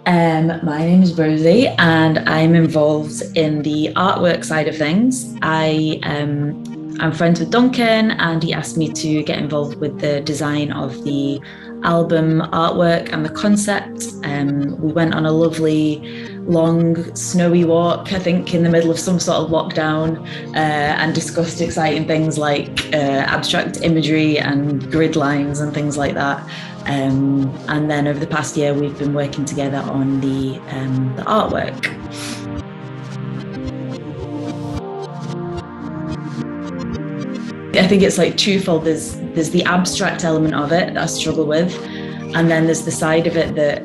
My name is Rosie, and I'm involved in the artwork side of things. I'm friends with Duncan, and he asked me to get involved with the design of the album artwork and the concept. We went on a lovely, long, snowy walk, I think, in the middle of some sort of lockdown, and discussed exciting things like abstract imagery and grid lines and things like that. And then over the past year, we've been working together on the artwork. I think it's like twofold. There's the abstract element of it that I struggle with, and then there's the side of it that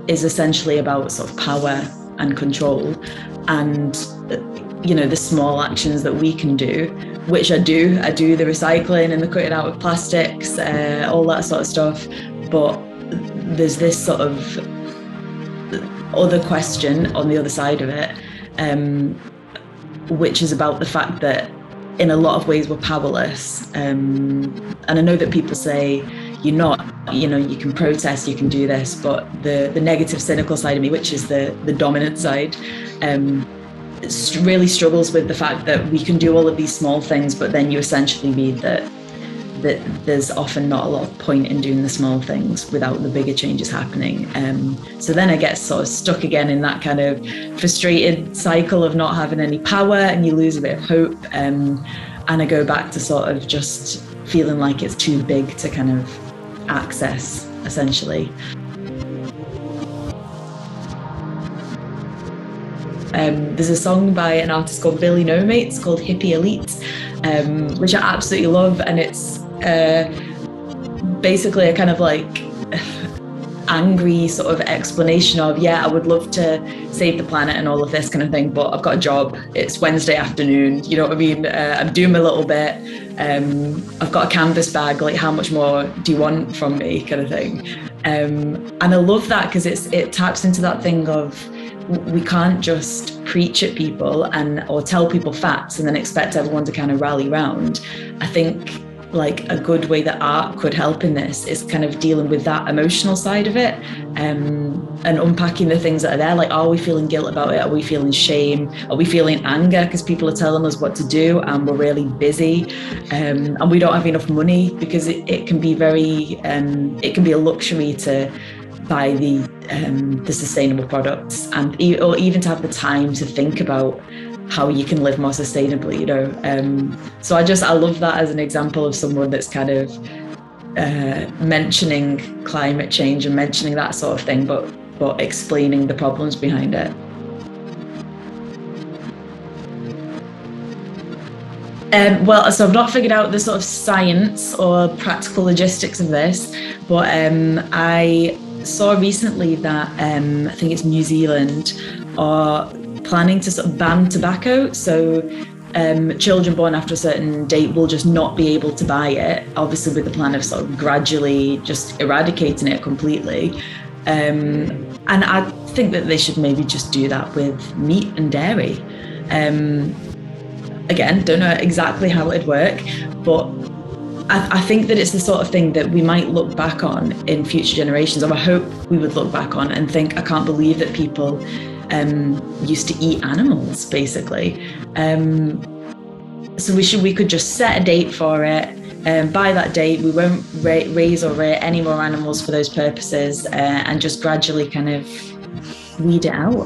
is essentially about sort of power and control, and the small actions that we can do, which I do the recycling and the cutting out of plastics, all that sort of stuff. But there's this sort of other question on the other side of it, which is about the fact that in a lot of ways we're powerless. And I know that people say you're not, you can protest, you can do this, but the negative, cynical side of me, which is the dominant side, really struggles with the fact that we can do all of these small things, but then you essentially read that there's often not a lot of point in doing the small things without the bigger changes happening. So then I get sort of stuck again in that kind of frustrated cycle of not having any power, and you lose a bit of hope. And I go back to sort of just feeling like it's too big to kind of access, essentially. There's a song by an artist called Billy No Mates called Hippie Elite, which I absolutely love, and it's basically a kind of like angry sort of explanation of, I would love to save the planet and all of this kind of thing, but I've got a job, it's Wednesday afternoon, you know what I mean? I'm doing my little bit, I've got a canvas bag, like how much more do you want from me, kind of thing. And I love that because it taps into that thing of, we can't just preach at people or tell people facts and then expect everyone to kind of rally round. I think like a good way that art could help in this is kind of dealing with that emotional side of it, and unpacking the things that are there. Like, are we feeling guilt about it? Are we feeling shame? Are we feeling anger because people are telling us what to do and we're really busy, and we don't have enough money? Because it can be very, it can be a luxury to buy the sustainable products, or even to have the time to think about how you can live more sustainably, So I love that as an example of someone that's kind of mentioning climate change and mentioning that sort of thing, but explaining the problems behind it. So I've not figured out the sort of science or practical logistics of this, but I saw recently that I think it's New Zealand are planning to sort of ban tobacco. So children born after a certain date will just not be able to buy it, obviously with the plan of sort of gradually just eradicating it completely. And I think that they should maybe just do that with meat and dairy. Again, don't know exactly how it'd work, but I think that it's the sort of thing that we might look back on in future generations, or I hope we would look back on and think, I can't believe that people used to eat animals, basically. So we could just set a date for it, and by that date we won't raise or rear any more animals for those purposes, and just gradually kind of weed it out.